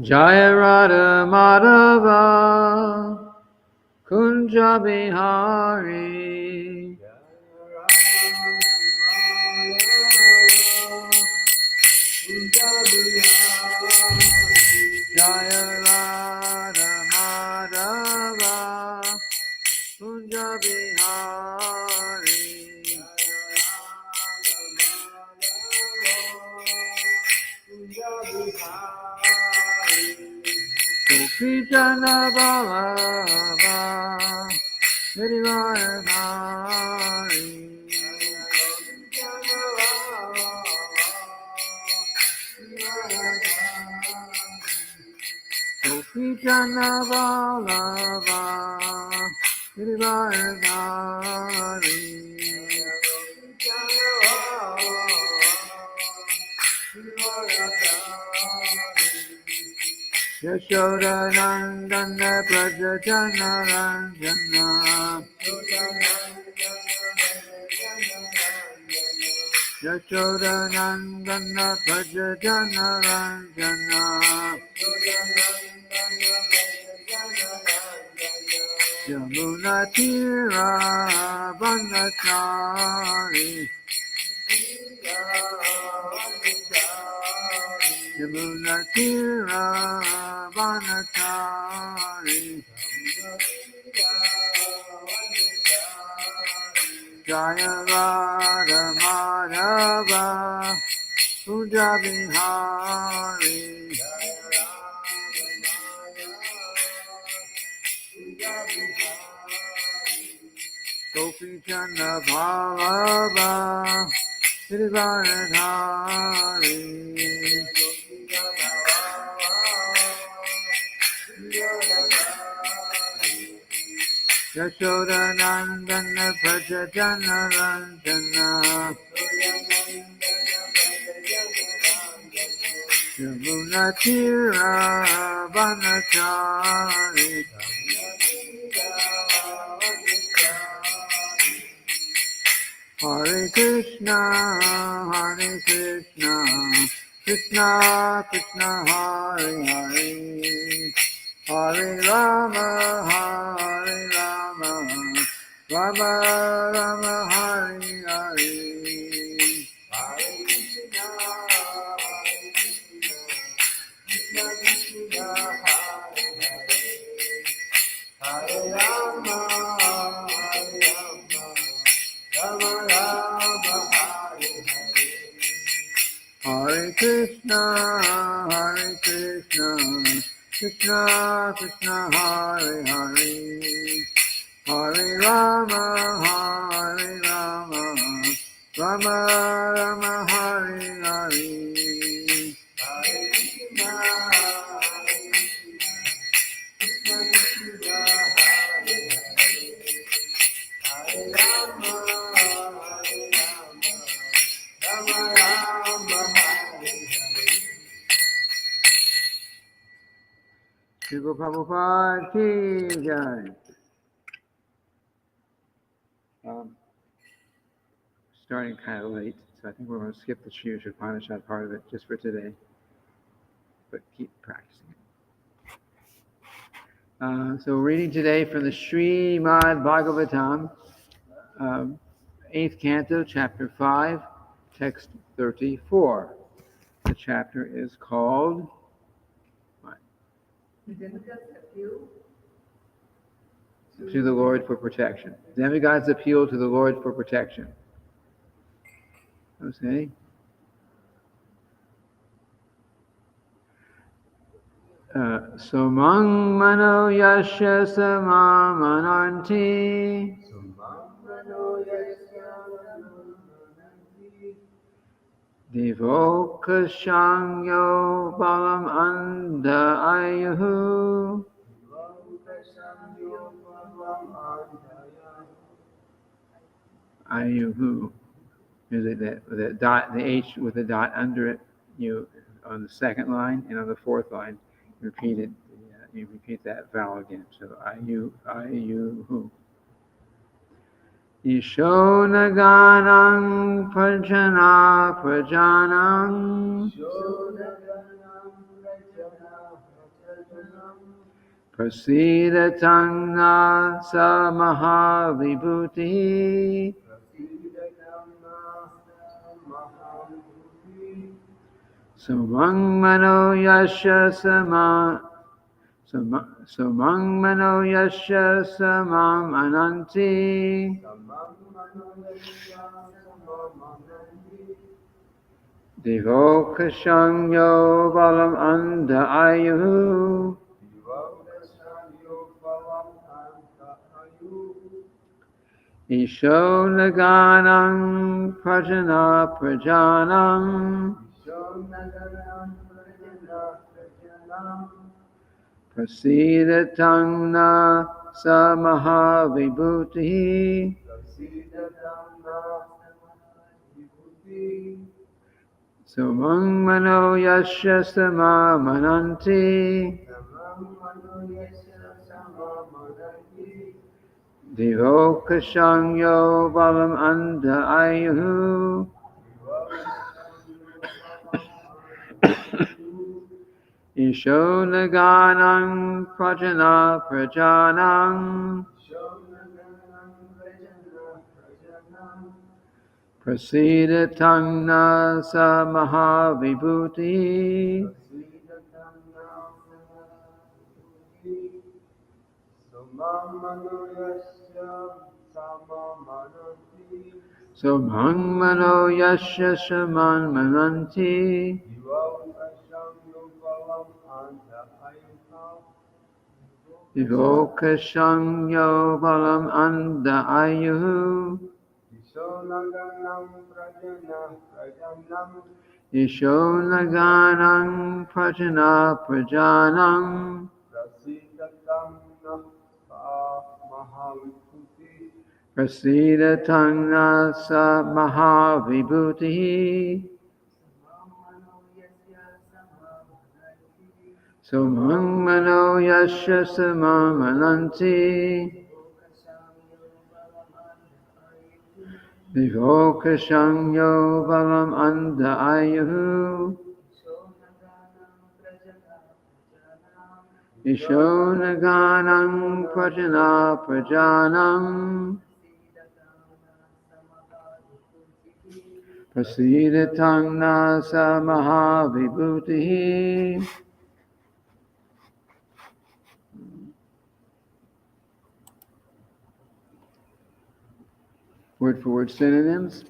Jaya Radha Madhava Kunja Bihari Jaya Radha Madhava Kunja Bihari Gopi Jana Ballabha Girivaradhari Gopi Jana Ballabha Girivaradhari Yashoda Nandana Praja Jana Ranjana Yashoda Nandana Praja Jana Ranjana Yamuna Tira Vanachari Yamuna Tira Vanachari Jaya Radha Madhava Kunja Bihari Gopi Jana Ballabha Girivaradhari Yashoda Nandana Praja Jana Ranjana Yamuna Tira Vanachari Hare Krishna Krishna Krishna Hare Hare Hare Rama Rama Rama Hare Hare Hare Krishna Krishna Krishna Hare Hare Hare Rama Rama Rama Hare Hare Hare Krishna Krishna Krishna Hare Hare Hare Rama Rama Rama Hare Hare Hare Krishna Krishna Krishna Hare Hare Hare Rama Rama Rama Hare Hare Shri Prabhupada ki jai. Starting kind of late, so I think we're going to skip the Sri Upanishad part of it just for today, but keep practicing it. So reading today from the Srimad Bhagavatam, 8th Canto, Chapter 5, Text 34. The chapter is called what? The Demigods appeal To the Lord for protection. Demigods appeal to the Lord for protection. Okay. Somang mano yasya samam ananti Devokashangyo balam anda ayuhu Ayuhu. Is it that the dot, the H with the dot under it, you on the second line, and on the fourth line, repeat it. You repeat that vowel again. So ayuhu. Isho naganam prajana prajanam prasidatang na samaha vibhuti Sumang mano yasha Sumang mano yasha samam ananti Devokashang yo balam anda ayu Isho naganam prajana prajanam Prasidatang na samaha vibhuti Sumang mano yasya sama mananti Devokashang yo balam anda ayu Isho naganam prajana prajanam Prasidatang na samaha vibhuti Sumang mano yasya saman mananti Devokashang yo balam anda ayu Isho naganam prajana prajanam Prasidatang na sa maha vibhuti Sumang mano yasya samam ananti Devokashang yo balam anda ayu Isho naganam prajana prajanam Prasidatang na sa maha vibhuti Word for word synonyms.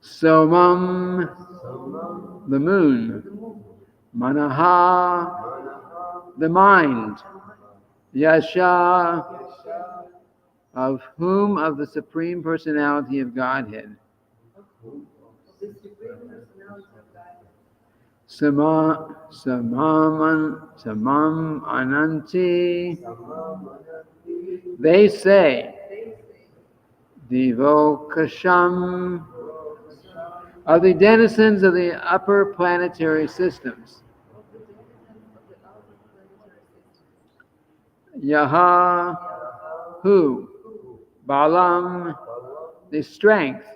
Somam, the moon. Manaha, the mind. Yasha, of whom? Of the Supreme Personality of Godhead. Samam ananti. They say, Devokasham, of the denizens of the upper planetary systems. Yaha, who? Balam, the strength.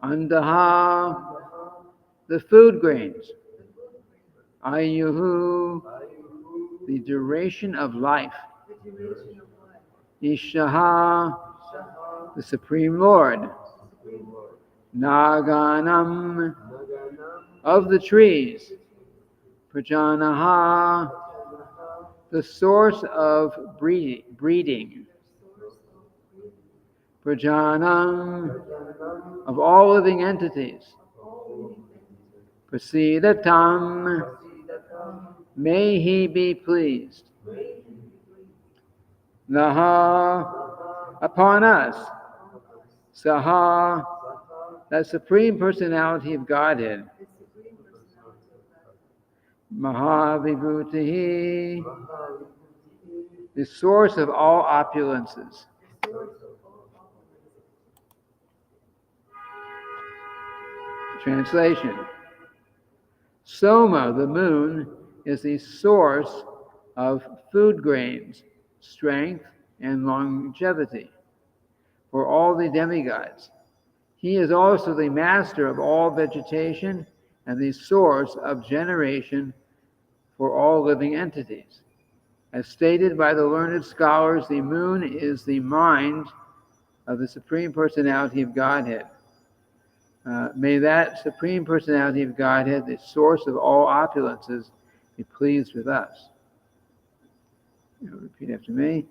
Andaha, the food grains. Ayuhu, the duration of life. Ishaha, the Supreme Lord. Naganam, of the trees. Prajanaha, the source of breeding. Prajanam, of all living entities. Prasidatam, may he be pleased. Naha, upon us. Saha, that Supreme Personality of Godhead. Mahavibhutihi, the source of all opulences. Translation. Soma, the moon, is the source of food grains, strength, and longevity. for all the demigods. He is also the master of all vegetation and the source of generation for all living entities. As stated by the learned scholars, the moon is the mind of the Supreme Personality of Godhead. May that Supreme Personality of Godhead, the source of all opulences, be pleased with us. Repeat after me.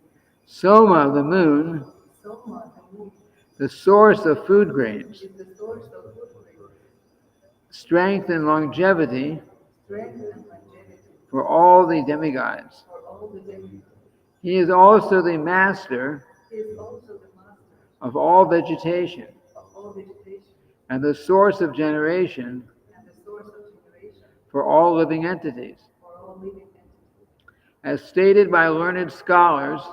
Soma, the moon, Soma, the moon, the source of food grains, is the source of food grains, strength and longevity strength and longevity for all the demigods. for all the demigods. He is also the master He is also the master of all vegetation of all vegetation and the source of generation and the source of generation for all living entities. for all living entities. As stated by learned scholars, As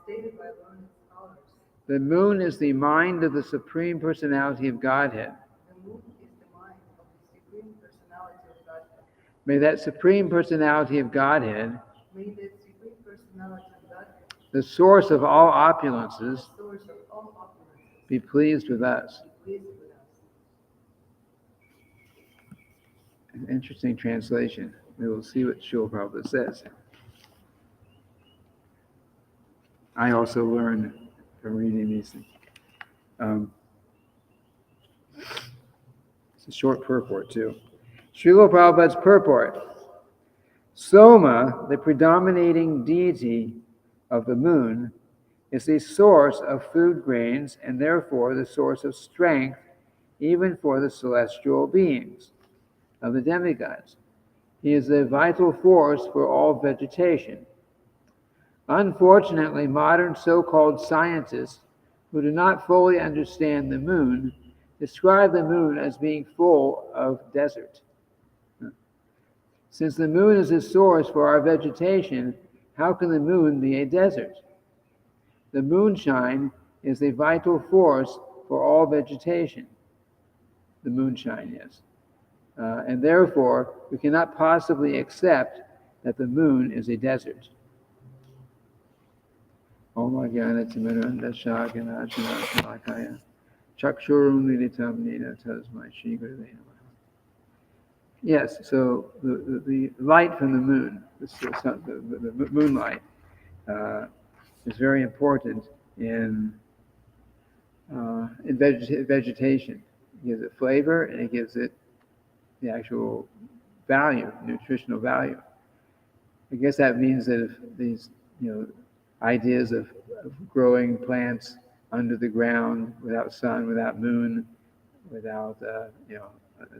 stated by learned scholars, the moon is the mind of the Supreme Personality of Godhead. the moon is the mind of the Supreme Personality of Godhead. May that Supreme Personality of Godhead, May that Supreme Personality of Godhead, the source of all opulences, the source of all opulences, be pleased with us. be pleased with us. An interesting translation. We will see what Srila Prabhupada says. I also learn from reading these things. It's a short purport, too. Srila Prabhupada's purport. Soma, the predominating deity of the moon, is the source of food grains and therefore the source of strength even for the celestial beings of the demigods. He is the vital force for all vegetation. Unfortunately, modern so-called scientists who do not fully understand the moon describe the moon as being full of desert. Since the moon is the source for our vegetation, how can the moon be a desert? The moonshine is the vital force for all vegetation. The moonshine is. And therefore, we cannot possibly accept that the moon is a desert. Om Jnana Timiranda Shagana Shalakaya Chakshurum Militam Nina Tasmai Shri Gurave Namaha. Yes, so the light from the moon, the moonlight, is very important in vegetation. It gives it flavor and it gives it the actual value, nutritional value. I guess that means that if these, ideas of growing plants under the ground, without sun, without moon, without,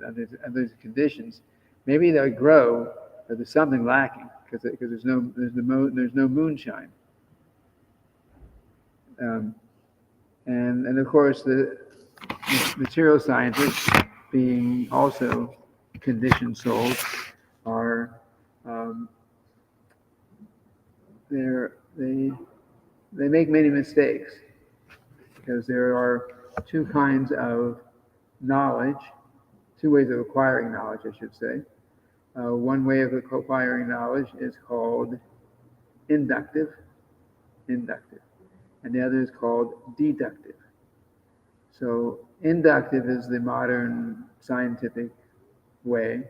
other conditions, maybe they'll grow, but there's something lacking because there's no moonshine. And of course, the material scientists, being also conditioned souls, are they make many mistakes because there are two kinds of knowledge, two ways of acquiring knowledge, I should say. One way of acquiring knowledge is called inductive, and the other is called deductive. So inductive is the modern scientific way,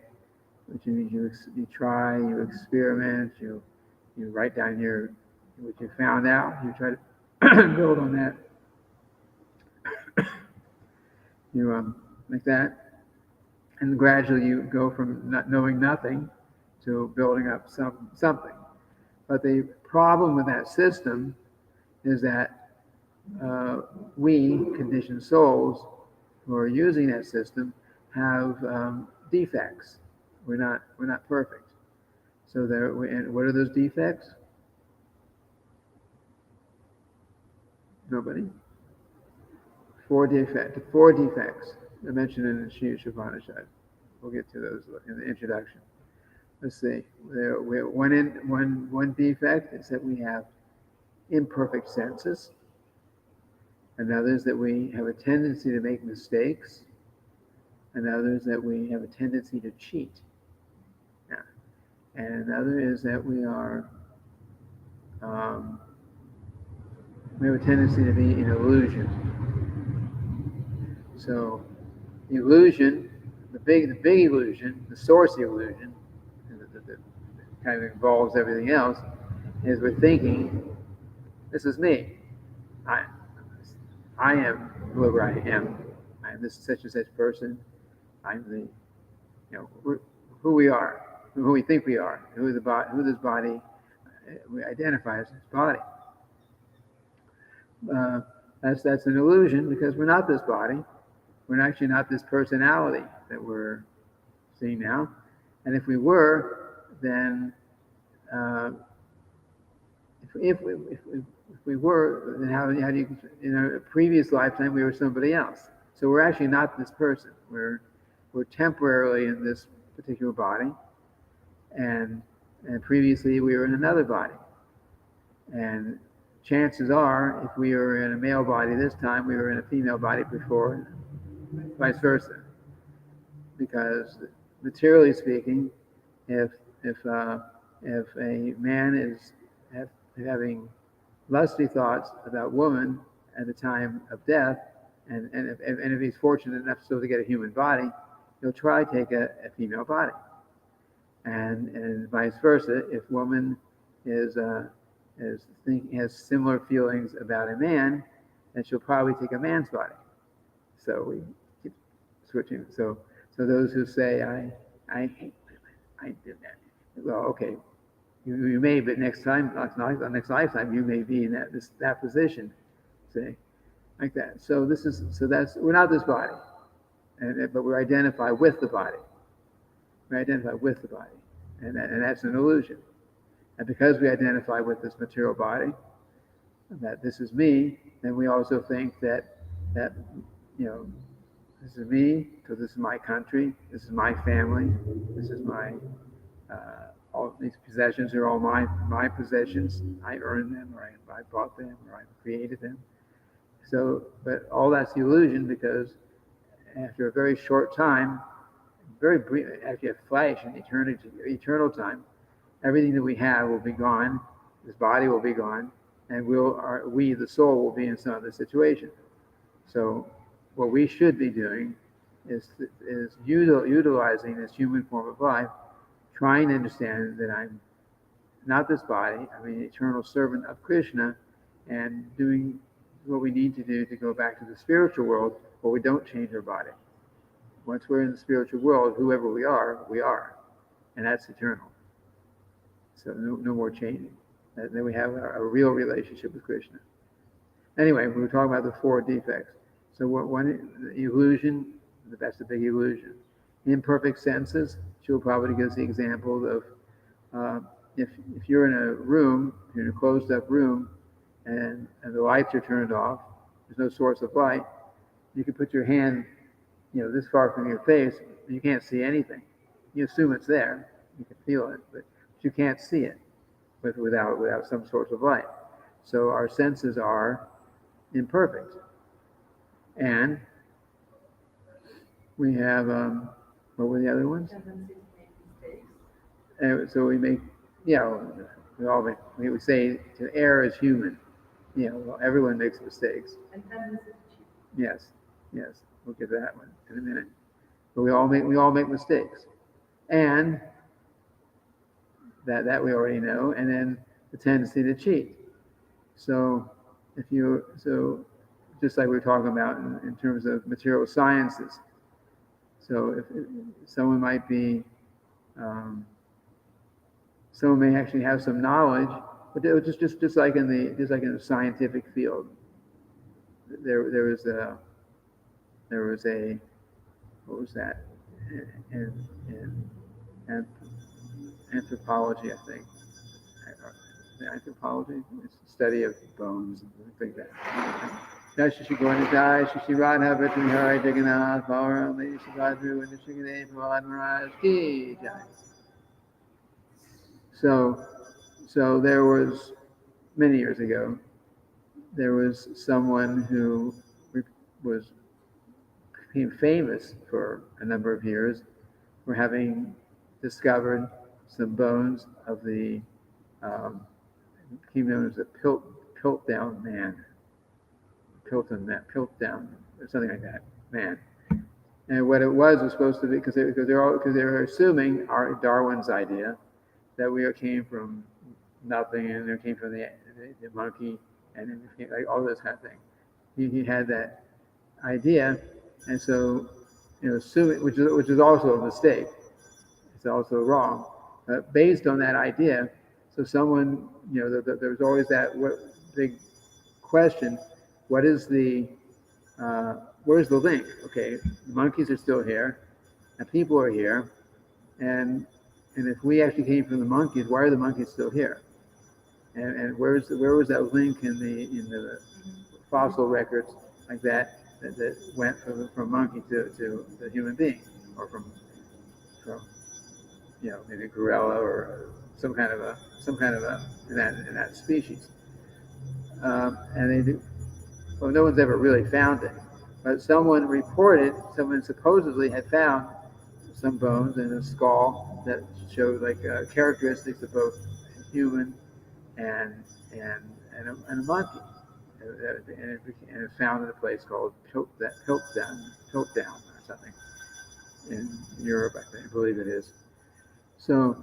which means you try, you experiment, you write down what you found out, you try to build on that. You like that, and gradually you go from not knowing nothing to building up something. But the problem with that system is that we conditioned souls who are using that system have defects. We're not perfect. So and what are those defects? Nobody? Four defects. I mentioned in the Shri Upanishad. We'll get to those in the introduction. Let's see. One defect is that we have imperfect senses. Another is that we have a tendency to make mistakes. Another is that we have a tendency to cheat. And another is that we have a tendency to be in illusion. So the illusion, the big illusion, the source of the illusion, that kind of involves everything else, is we're thinking, this is me. I, I am whoever I am. I am this such and such person. I'm the, who we are, who we think we are, who this body we identify as this body. That's an illusion because we're not this body. We're actually not this personality that we're seeing now. And if we were, then if we were, then how do you, in a previous lifetime, we were somebody else. So we're actually not this person. We're temporarily in this particular body, and previously we were in another body. And chances are, if we were in a male body this time, we were in a female body before, vice versa. Because materially speaking, if a man is having lusty thoughts about woman at the time of death, and if he's fortunate enough still to get a human body, he'll try to take a female body. And vice versa, if woman has similar feelings about a man, then she'll probably take a man's body. So we keep switching. So those who say I did that, well, okay, you may, but next next lifetime, you may be in that position, say, like that. So that's we're not this body, but we're identified with the body. We identify with the body, and that's an illusion. And because we identify with this material body, that this is me, then we also think that this is me, because this is my country, this is my family, this is my all these possessions are all my possessions. I earned them, or I bought them, or I created them. So, but all that's the illusion, because after a very short time, very brief, actually a flash in eternal time, everything that we have will be gone. This body will be gone, and we, the soul, will be in some other situation. So, what we should be doing is utilizing this human form of life, trying to understand that I'm not this body. I'm an eternal servant of Krishna, and doing what we need to do to go back to the spiritual world, where we don't change our body. Once we're in the spiritual world, whoever we are, and that's eternal. So no more changing. And then we have a real relationship with Krishna. Anyway, we were talking about the four defects. So one illusion, that's the big illusion. Imperfect senses. She'll probably give us the example of if you're in a room, you're in a closed up room, and the lights are turned off, there's no source of light, you can put your hand, this far from your face, you can't see anything. You assume it's there, you can feel it, but you can't see it without some source of light. So our senses are imperfect. And we have, what were the other ones? So we make, we all make, we say to err is human. Well, everyone makes mistakes. And tendency to cheat. Yes, we'll get to that one in a minute. But we all make mistakes, and that we already know. And then the tendency to cheat. So just like we were talking about in terms of material sciences. So if someone might be, someone may actually have some knowledge, but just like in the scientific field, there was a what was that in anthropology, I think. Anthropology, it's the study of bones and things like that. Dashi going to die, Shishi Radha Bhatri Hari Jagannath, Bauram, Lady Subhadru, and the Shikade, Prahlad Maharaj Ki Jai. So there was, many years ago, there was someone who became famous for a number of years for having discovered some bones of the became known as the Piltdown man, or something like that. man. And what it was supposed to be, because they were assuming Darwin's idea that we came from nothing, and there came from the monkey, and then like all this kind of thing. He had that idea, and so assuming, which is also a mistake. It's also wrong, based on that idea. So someone, there's always that big question: what is where's the link? Okay, the monkeys are still here, and people are here, and if we actually came from the monkeys, why are the monkeys still here? And where was that link in the fossil records like that went from monkey to the human being, or from maybe gorilla or some kind of a in that species. And no one's ever really found it, but someone supposedly had found some bones and a skull that showed like characteristics of both human and a monkey, and it's found in a place called Piltdown or something in Europe, I believe it is. So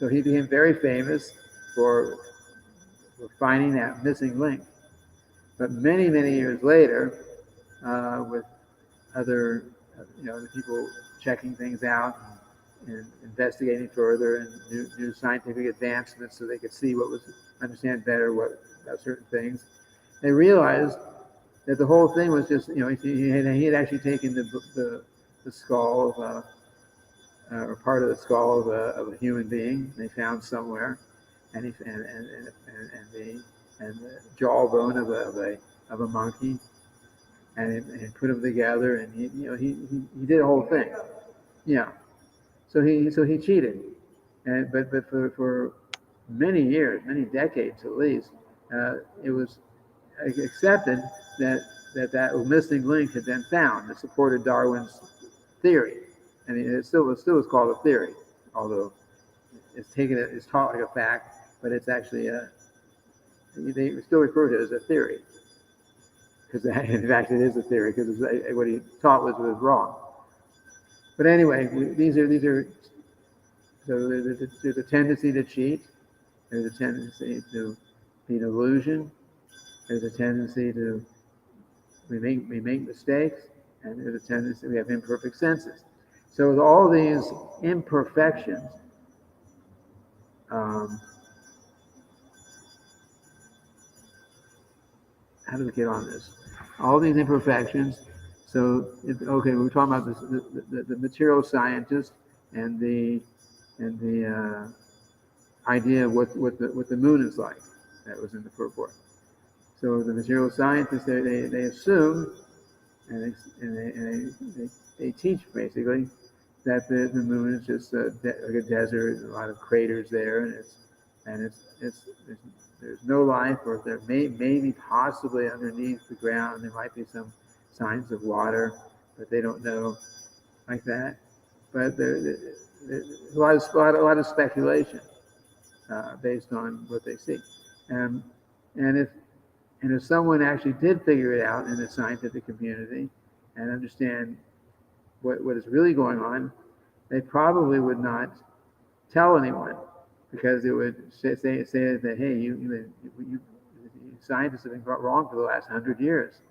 he became very famous for finding that missing link. But many years later, with other people checking things out and investigating further, and new scientific advancements, so they could see understand better about certain things, they realized that the whole thing was just he had actually taken the skull of or part of the skull of a human being they found somewhere, and the jawbone of a monkey, and put them together, and he did the whole thing. Yeah. So he cheated, but for many years, many decades at least, it was accepted that missing link had been found that supported Darwin's theory, and it still was called a theory, although it's taught like a fact, but it's actually they still refer to it as a theory, because in fact it is a theory, because what he taught was wrong. But anyway, these are so there's a tendency to cheat. There's a tendency to be an illusion. There's a tendency to we make mistakes, and there's a tendency we have imperfect senses. So with all these imperfections, how do we get on this? All these imperfections. So we're talking about the material scientist and the idea of what the moon is like. That was in the purport. So the material scientists they assume and they teach basically that the moon is just like a desert, a lot of craters there, and there's no life, or there maybe possibly underneath the ground there might be some signs of water, but they don't know like that. But there's a lot of speculation based on what they see, and if someone actually did figure it out in the scientific community and understand what is really going on, they probably would not tell anyone, because it would say that, hey, you scientists have been wrong for the last 100 years.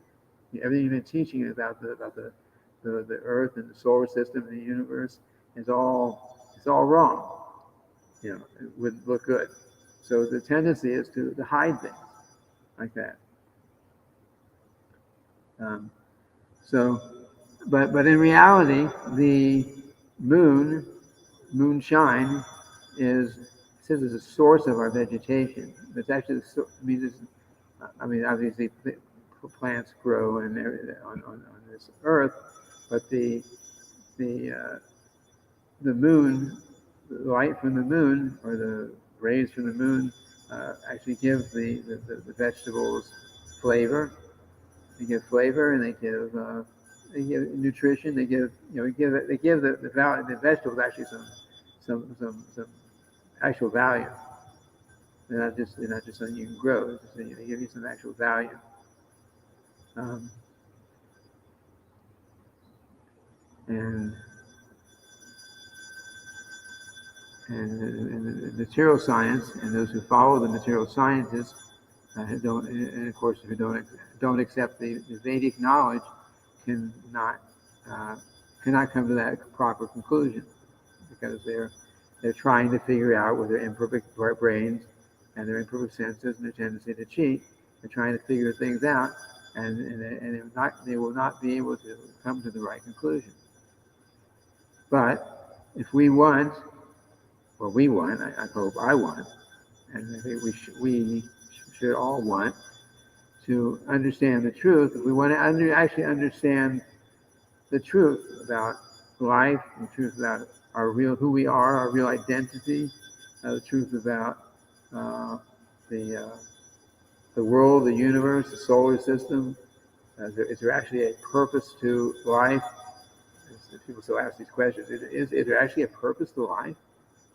Everything you've been teaching about the Earth and the solar system and the universe it's all wrong. It wouldn't look good. So the tendency is to hide things like that. But in reality, the moonshine says is a source of our vegetation. It's actually, obviously plants grow and on this earth, but the moon, the light from the moon, or the rays from the moon, actually give the vegetables flavor. They give flavor, and they give nutrition. They give the vegetables actually some actual value. They're not just something you can grow. They give you some actual value. And the material science and those who follow the material scientists don't, and of course, who don't accept the Vedic knowledge, cannot come to that proper conclusion, because they're trying to figure out with their imperfect brains and their imperfect senses and their tendency to cheat. They're trying to figure things out, and they will not be able to come to the right conclusion. But if we want, or we want, I hope I want, and I think we should all want to understand the truth. If we want to actually understand the truth about life, the truth about who we are, our real identity, the truth about the world, the universe, the solar system. Is there actually a purpose to life? People still ask these questions. Is there actually a purpose to life?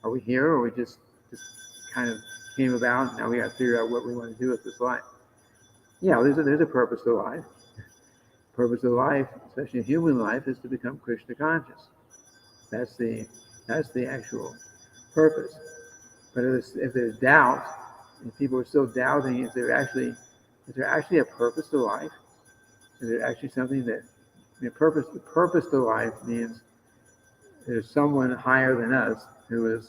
Are we here, or we just kind of came about, and now we got to figure out what we want to do with this life? Yeah, there's a purpose to life. The purpose of life, especially human life, is to become Krishna conscious. That's the actual purpose. But if there's doubt, and people are still doubting, is there actually a purpose to life? Is there actually something that the purpose to life means there's someone higher than us who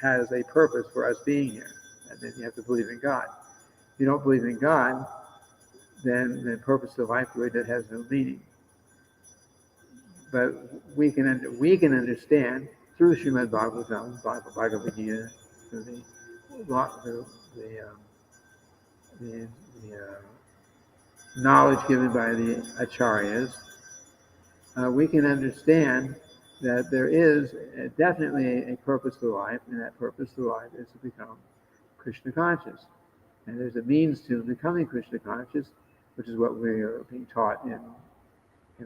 has a purpose for us being here. And then you have to believe in God. If you don't believe in God, then the purpose of life really has no meaning. But we can understand through Srimad Bhagavatam, Bhagavad Gita, through the knowledge given by the acharyas, we can understand that there is definitely a purpose to life, and that purpose to life is to become Krishna conscious. And there's a means to becoming Krishna conscious, which is what we are being taught in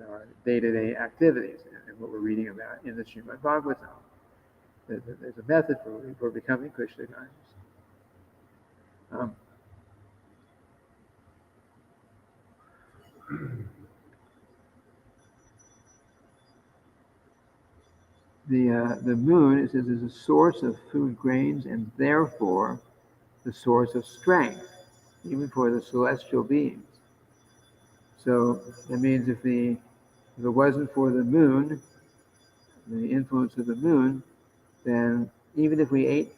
our day-to-day activities and what we're reading about in the Srimad Bhagavatam. There's a method for becoming Krishna conscious. The moon, it says, is a source of food grains and therefore the source of strength, even for the celestial beings. So that means if it wasn't for the moon, the influence of the moon, then even if we ate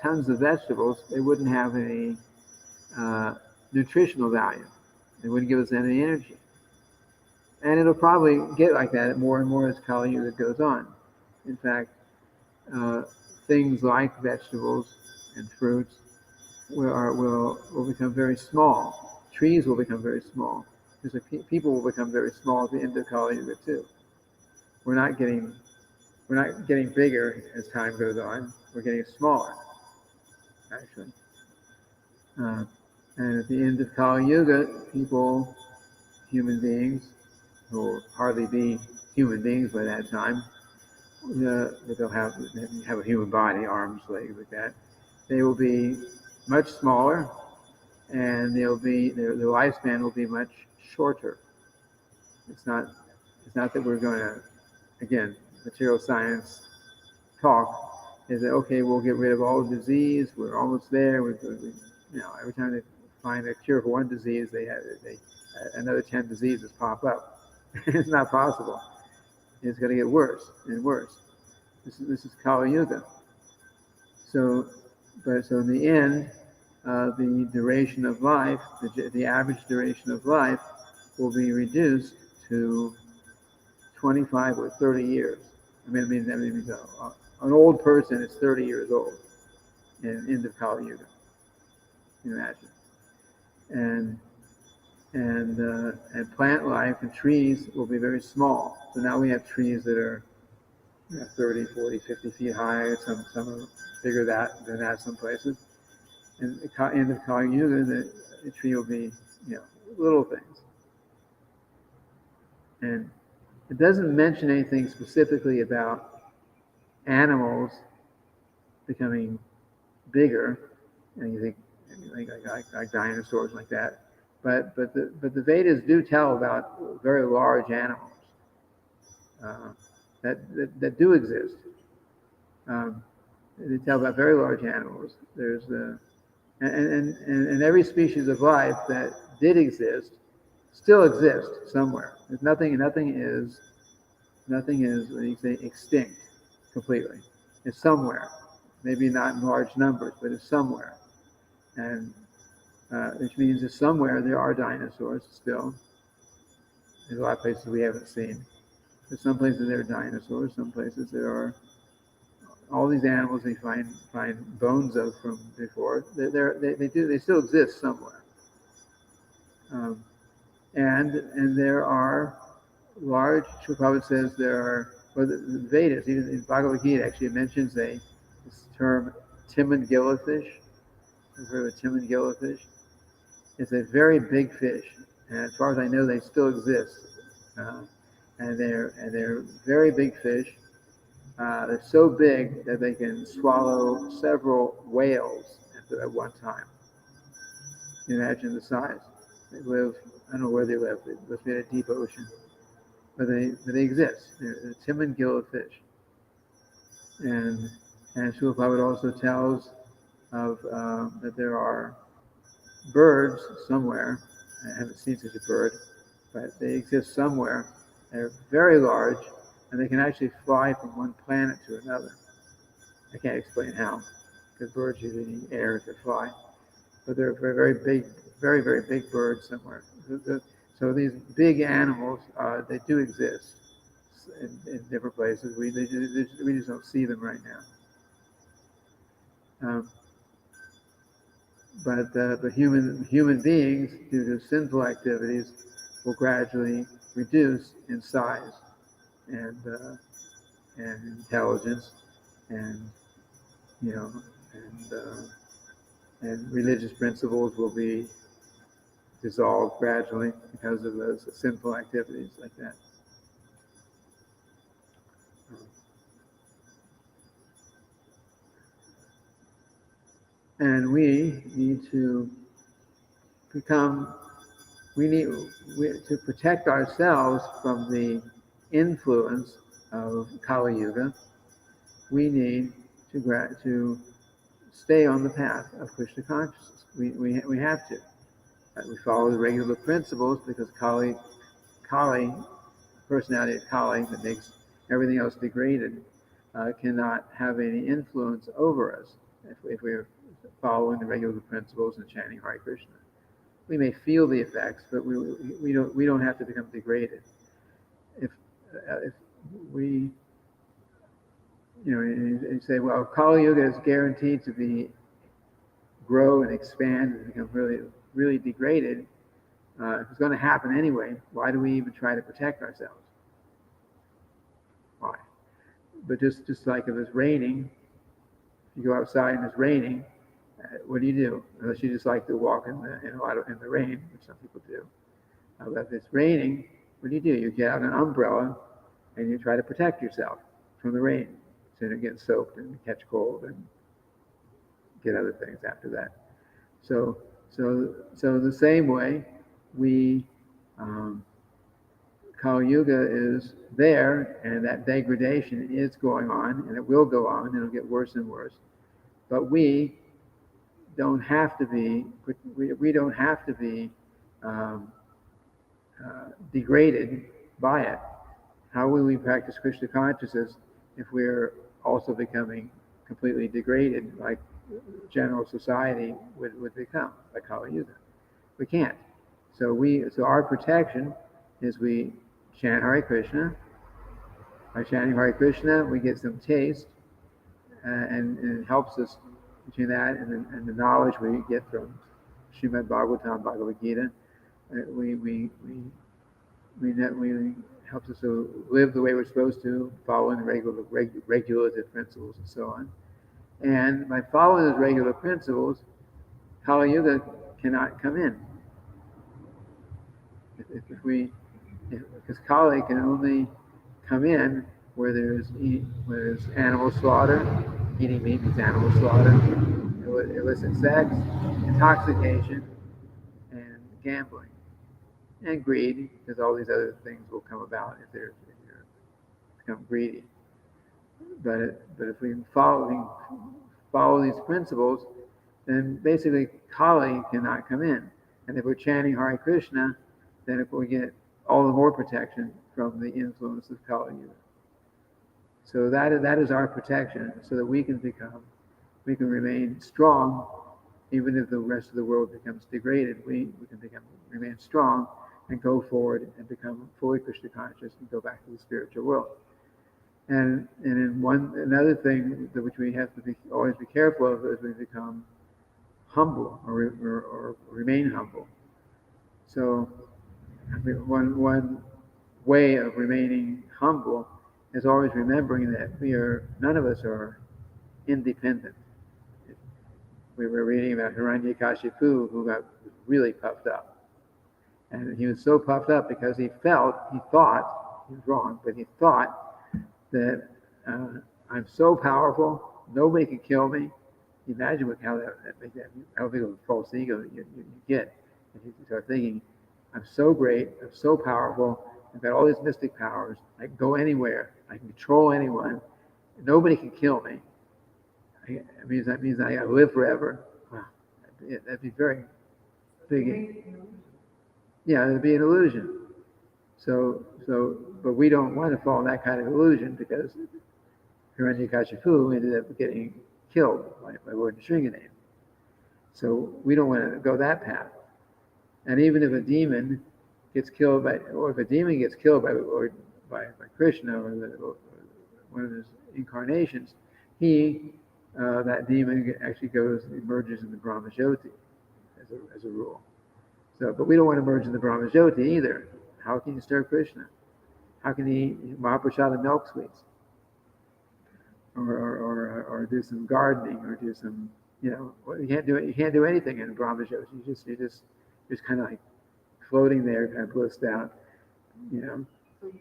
tons of vegetables, they wouldn't have any nutritional value. They wouldn't give us any energy. And it'll probably get like that more and more as Kali Yuga goes on. In fact, things like vegetables and fruits will become very small. Trees will become very small. People will become very small at the end of Kali Yuga too. We're not getting bigger as time goes on. We're getting smaller, actually. And at the end of Kali Yuga, human beings, who will hardly be human beings by that time, but they'll have a human body, arms, legs, like that. They will be much smaller, and their lifespan will be much shorter. It's not that we're going to, again, material science talk is that, okay, we'll get rid of all disease. We're almost there. Every time they find a cure for one disease, another 10 diseases pop up. It's not possible. It's going to get worse and worse. This is Kali Yuga. So in the end, the duration of life, the average duration of life, will be reduced to 25 or 30 years. That means an old person is 30 years old in the end of Kali Yuga. You imagine. And plant life and trees will be very small. So now we have trees that are 30, 40, 50 feet high. Some are bigger than that some places. And at the end of Kali Yuga, the tree will be little things. And it doesn't mention anything specifically about animals becoming bigger, and you think like dinosaurs like that. But the Vedas do tell about very large animals. that do exist. They tell about very large animals. There's and every species of life that did exist still exists somewhere. There's nothing is what do you say, extinct completely. It's somewhere. Maybe not in large numbers, but it's somewhere. And which means that somewhere there are dinosaurs still. There's a lot of places we haven't seen. There's some places there are dinosaurs, some places there are all these animals we find bones of from before. They still exist somewhere. And there are large. Prabhupada says there are. Well, the Vedas, even in Bhagavad Gita, actually mentions this term timid gillifish. You've heard of a timid gillifish? It's a very big fish, and as far as I know, they still exist. And they're very big fish. They're so big that they can swallow several whales at one time. You imagine the size. They live. I don't know where they live. They live in a deep ocean, but they exist. They're timid gillifish. And Srila Prabhupada also tells of that there are birds somewhere. I haven't seen such a bird, but they exist somewhere. They're very large, and they can actually fly from one planet to another. I can't explain how, because birds usually need air to fly. But they're very big, very, very big birds somewhere. So these big animals, they do exist in different places. We just don't see them right now. But human beings, due to sinful activities, will gradually reduce in size and intelligence, and and religious principles will be dissolved gradually because of those sinful activities like that. And we need to to protect ourselves from the influence of Kali Yuga. We need to stay on the path of Krishna consciousness. We have to. We follow the regular principles because Kali, personality of Kali that makes everything else degraded, cannot have any influence over us if we're following the regular principles and chanting Hare Krishna. We may feel the effects, but we don't have to become degraded. If we, you say, well, Kali Yuga is guaranteed to grow and expand and become really, really degraded. If it's going to happen anyway, why do we even try to protect ourselves? Why? But just like if it's raining, if you go outside and it's raining, what do? Unless you just like to walk in the rain, which some people do. But if it's raining, what do? You get out an umbrella and you try to protect yourself from the rain, so you don't get soaked and catch cold and get other things after that. So the same way, Kali Yuga is there, and that degradation is going on, and it will go on, and it'll get worse and worse. But we don't have to be degraded by it. How will we practice Krishna consciousness if we're also becoming completely degraded, like general society would become, like Kali Yuga? We can't. So our protection is we chant Hare Krishna. By chanting Hare Krishna, we get some taste, and it helps us between that and the knowledge we get from Srimad Bhagavatam, Bhagavad Gita. We helps us to live the way we're supposed to, following the regulative principles and so on. And by following those regular principles, Kali Yuga cannot come in. Because Kali can only come in where there's animal slaughter. Eating meat means animal slaughter, illicit sex, intoxication, and gambling, and greed, because all these other things will come about if you're become greedy. But if we follow these principles, then basically Kali cannot come in. And if we're chanting Hare Krishna, then if we get all the more protection from the influence of Kali Yuga. So that is our protection, so that we can remain strong, even if the rest of the world becomes degraded. We can remain strong and go forward and become fully Krishna conscious and go back to the spiritual world. And another thing that which we have to always be careful of is we become humble or remain humble. So one way of remaining humble is always remembering that none of us are independent. We were reading about Hiranyakashipu, who got really puffed up. And he was so puffed up because he thought, he was wrong, but he thought that I'm so powerful, nobody can kill me. Imagine how big of a false ego you get. And you start thinking, I'm so great, I'm so powerful, I've got all these mystic powers, I can go anywhere, I can control anyone, nobody can kill me. That means I gotta live forever. Wow, that'd be very big. Yeah, it'd be an illusion. But we don't want to fall in that kind of illusion, because Hiranyakashipu ended up getting killed by Lord Nrsimhadev. So we don't want to go that path. And even if a demon gets killed by Krishna or one of his incarnations, that demon actually emerges in the Brahmajyoti as a rule. So, but we don't want to merge in the Brahmajyoti either. How can you serve Krishna? How can he eat Mahaprasada milk sweets? Or do some gardening, or do some, you can't do anything in Brahmajyoti. You're just kind of like floating there, kind of blissed out, So you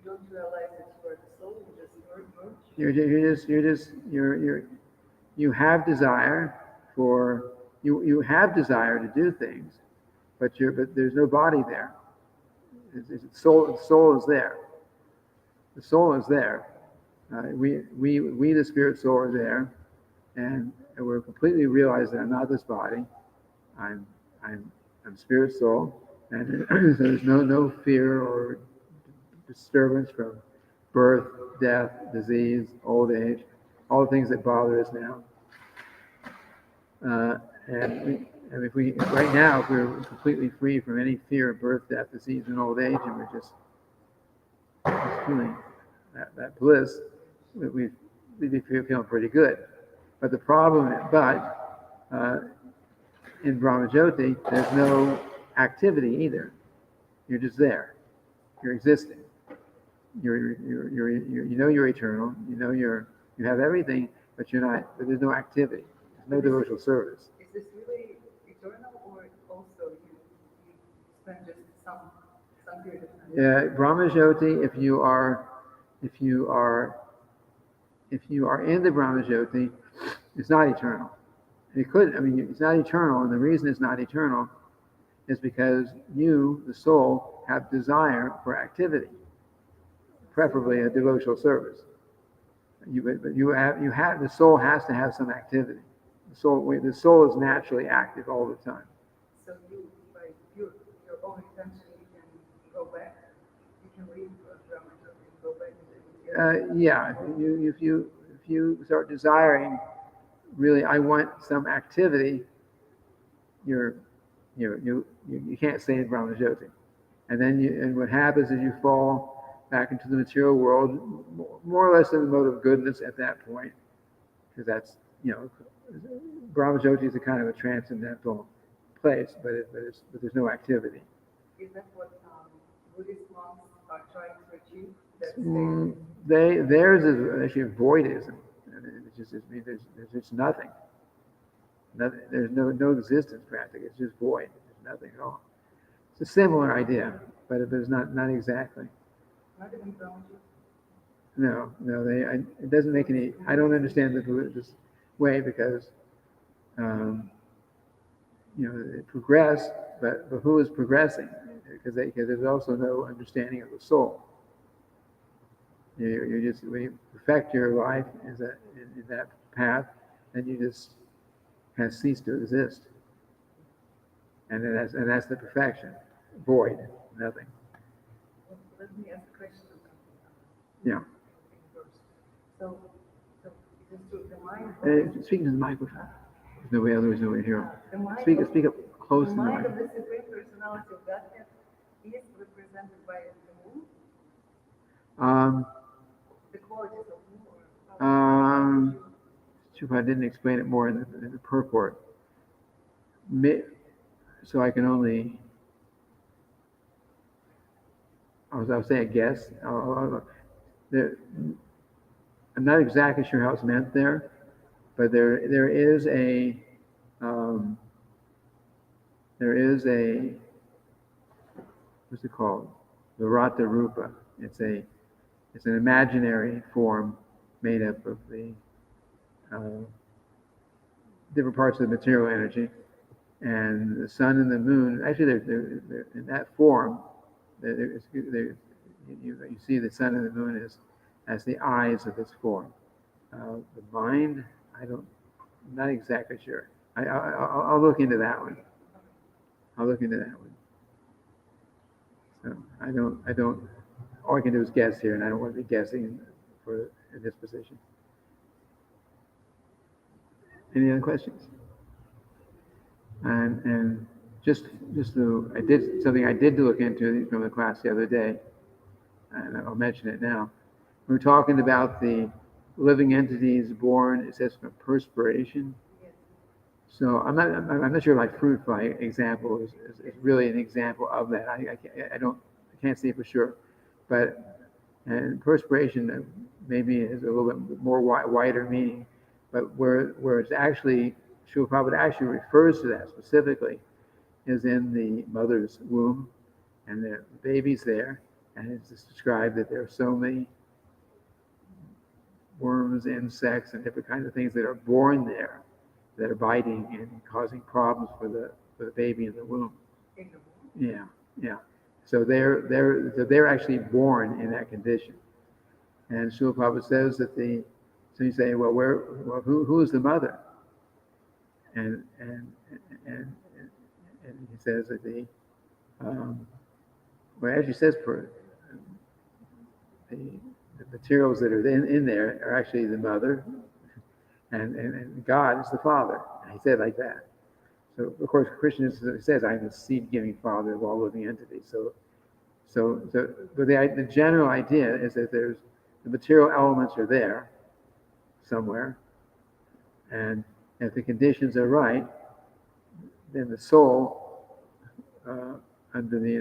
don't realize that you are the soul, you have desire you have desire to do things, but there's no body there. The soul is there. The soul is there. We the spirit soul are there, and we're completely realized that I'm not this body. I'm spirit soul, and so there's no fear or disturbance from birth, death, disease, old age, all the things that bother us now. And if right now, if we're completely free from any fear of birth, death, disease, and old age, and we're just feeling that bliss, we'd be feeling pretty good. But the problem, in Brahmajyoti, there's no activity either. You're just there. You're existing. You're eternal. You have everything, but you're not. But there's no activity. There's no devotional service. Is this really eternal, or also you spend just some period of time? Yeah, Brahmajyoti. If you are in the Brahmajyoti, it's not eternal. It's not eternal, and the reason it's not eternal is because you, the soul, have desire for activity, preferably a devotional service. The soul has to have some activity. The soul is naturally active all the time. So by your own intention, you can go back. You can leave Brahmajyoti and go back. Yeah, if you start desiring, really, I want some activity, you can't stay in Brahmajyoti. And what happens is you fall back into the material world, more or less in the mode of goodness at that point, because that's, Brahmajyoti is a kind of a transcendental place, but there's no activity. Is that what Buddhist monks are trying to achieve? Theirs is actually voidism. There's just nothing. There's no existence practically. It's just void. There's nothing at all. It's a similar idea, but it's not exactly. Not even Brahmajyoti? No. It doesn't make any. I don't understand this way, because it progressed, but who is progressing? Because there's also no understanding of the soul. You just, when you perfect your life in that path, then you just kind of cease to exist. And that's the perfection. Void, nothing. Let me ask a question. Yeah. So just the mind. Speaking to the microphone. There's no way, otherwise nobody here. Speak up close to the mind of microphone. the Supreme Personality of Godhead is represented by the moon. The qualities of moon. If I didn't explain it more in the purport, so I can only. I'll say a guess. I'm not exactly sure how it's meant there, but there is a what's it called? The Rata Rupa. It's an imaginary form made up of the different parts of the material energy, and the sun and the moon. Actually, they're in that form. You see the sun and the moon as the eyes of this form. The mind, I'm not exactly sure. I'll look into that one. So I don't. All I can do is guess here, and I don't want to be guessing in this position. Any other questions? And just I did something I did look into from the class the other day, and I'll mention it now. We were talking about the living entities born. It says from perspiration. So I'm not sure my fruit fly example is really an example of that. I can't say for sure, but and perspiration maybe is a little bit more wider meaning, but where it's actually Srila Prabhupada actually refers to that specifically is in the mother's womb, and the baby's there, and it's described that there are so many worms, insects, and different kinds of things that are born there that are biting and causing problems for the baby in the womb. Yeah. So they're actually born in that condition. And Srila Prabhupada says that so you say, well, who is the mother? And he says that actually says for the materials that are in there are actually the mother, and God is the Father. And he said it like that. So of course Krishna says, "I am the seed-giving Father of all living entities." But the general idea is that the material elements are there somewhere, and if the conditions are right, then the soul, under the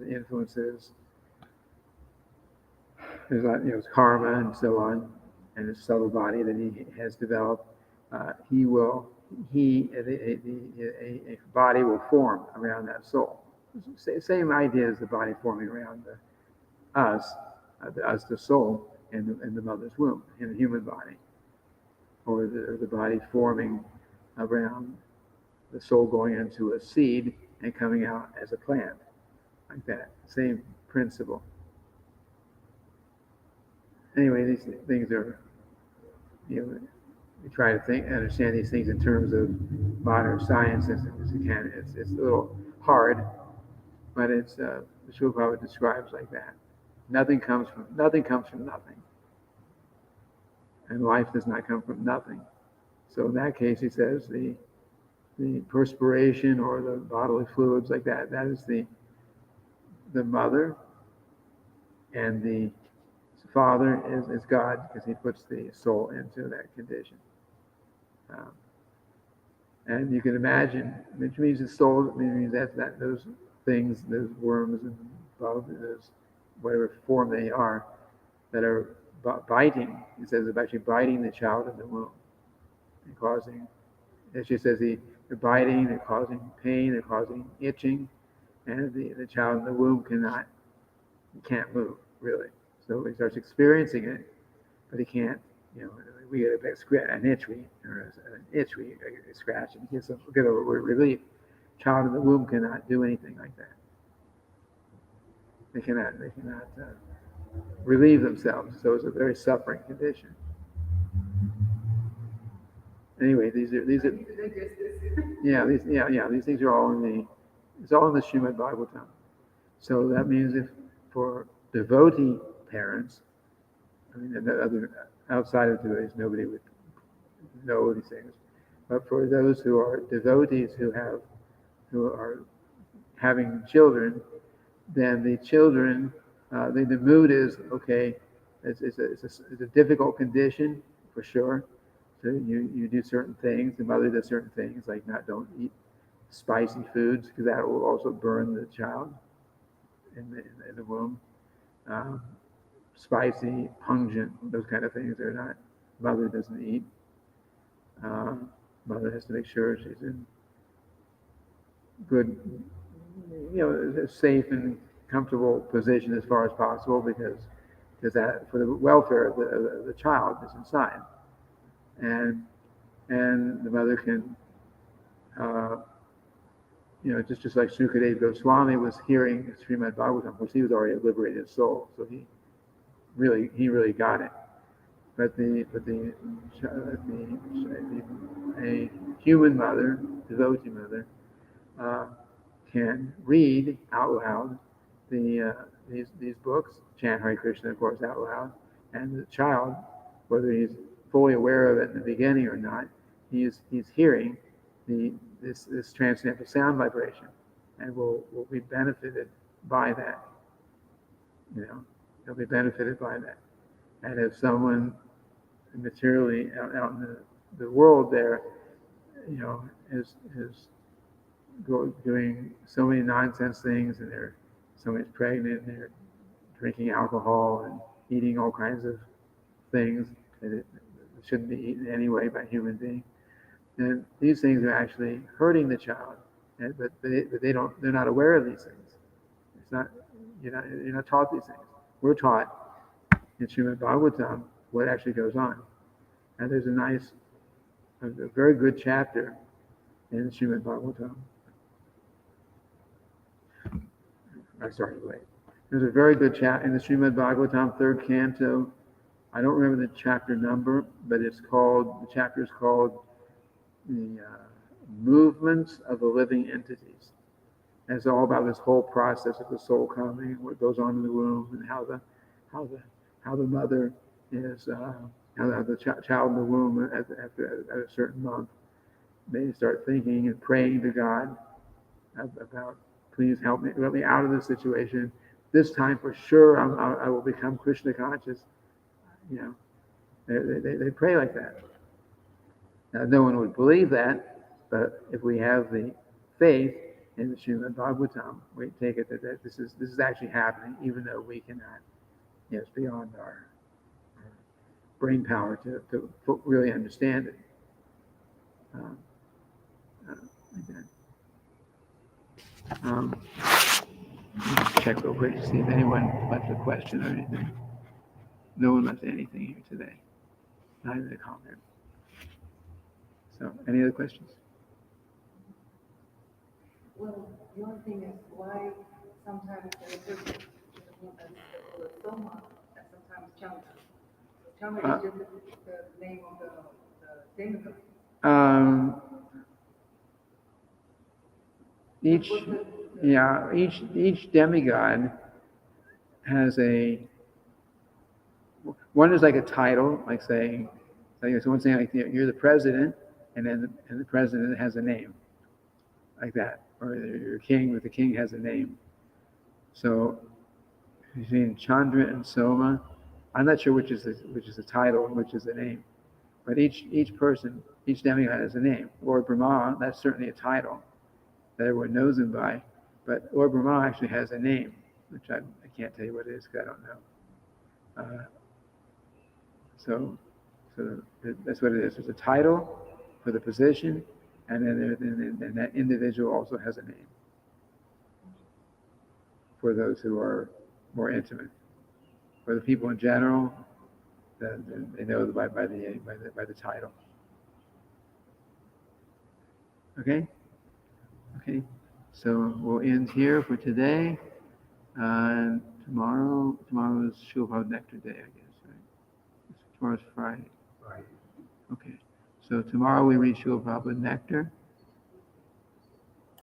influences, there's karma and so on, and his subtle body that he has developed, a body will form around that soul. Same idea as the body forming around us, the soul, in the mother's womb, in the human body, or the body forming around the soul going into a seed and coming out as a plant, like that. Same principle. Anyway, these things are, we try to understand these things in terms of modern science as you can. It's a little hard, but it's the Srila Prabhupada describes like that. Nothing comes from nothing, and life does not come from nothing. So in that case, he says the perspiration or the bodily fluids like that is the mother, and the Father is God, because he puts the soul into that condition. And you can imagine, which means the soul, means that those things, those worms and bugs, those whatever form they are, that are biting. It says they're actually biting the child in the womb and causing. As she says, they're biting, they're causing pain, they're causing itching, and the child in the womb can't move really. So he starts experiencing it, but he can't. We get an itch, we scratch, and he get a relief. Child in the womb cannot do anything like that. They cannot relieve themselves. So it's a very suffering condition. Anyway, these are these things are all in the it's all in the Srimad Bhagavatam. So that means if for devotee parents, I mean, other outside of devotees, nobody would know these things. But for those who are devotees who are having children, then the children, the mood is okay. It's a difficult condition for sure. So you do certain things. The mother does certain things like don't eat spicy foods because that will also burn the child in the womb. Um, Spicy, pungent, those kind of things are not. Mother doesn't eat. Mother has to make sure she's in good, a safe and comfortable position as far as possible because that for the welfare of the child is inside, and the mother can, just like Sukadeva Goswami was hearing Srimad Bhagavatam, of course he was already a liberated soul, so he really got it. But a human mother, devotee mother, can read out loud these books, chant Hare Krishna, of course, out loud, and the child, whether he's fully aware of it in the beginning or not, he's hearing this transcendental sound vibration, and will be benefited by that. He'll be benefited by that. And if someone materially out in the world there, is doing so many nonsense things, and someone's pregnant, and they're drinking alcohol and eating all kinds of things that shouldn't be eaten anyway by human beings. And these things are actually hurting the child, but they're not aware of these things. It's not you're not taught these things. We're taught in Srimad Bhagavatam what actually goes on, and there's a very good chapter in Srimad Bhagavatam. I'm sorry, wait. There's a very good chapter in the Srimad Bhagavatam, third canto. I don't remember the chapter number, but the chapter is called the movements of the living entities. And it's all about this whole process of the soul coming, what goes on in the womb, and how the mother is, how the child in the womb at a certain month, they start thinking and praying to God about, please help me out of this situation. This time for sure I will become Krishna conscious. They pray like that. Now, no one would believe that, but if we have the faith in the Srimad Bhagavatam, we take it that this is actually happening, even though we cannot. It's beyond our brain power to really understand it. Check real quick to see if anyone left a question or anything. No one left anything here today. Not even a comment. So, any other questions? Well, the only thing is why sometimes there's the Soma and sometimes Canto. Canto is just the name of the demigod. Each demigod has one is like a title, like saying, someone saying like you're the president, and then the president has a name, like that, or you're king, but the king has a name. So between Chandra and Soma, I'm not sure which is the title and which is the name, but each demigod has a name. Lord Brahma, that's certainly a title that everyone knows him by, but Lord Brahma actually has a name, which I can't tell you what it is because I don't know. So that's what it is. There's a title for the position, and then that individual also has a name for those who are more intimate. For the people in general, they know by the title. Okay. So we'll end here for today. Tomorrow's Srila Prabhupada Nectar Day, I guess, right? Tomorrow's Friday. Right. Okay. So tomorrow we read Srila Prabhupada Nectar.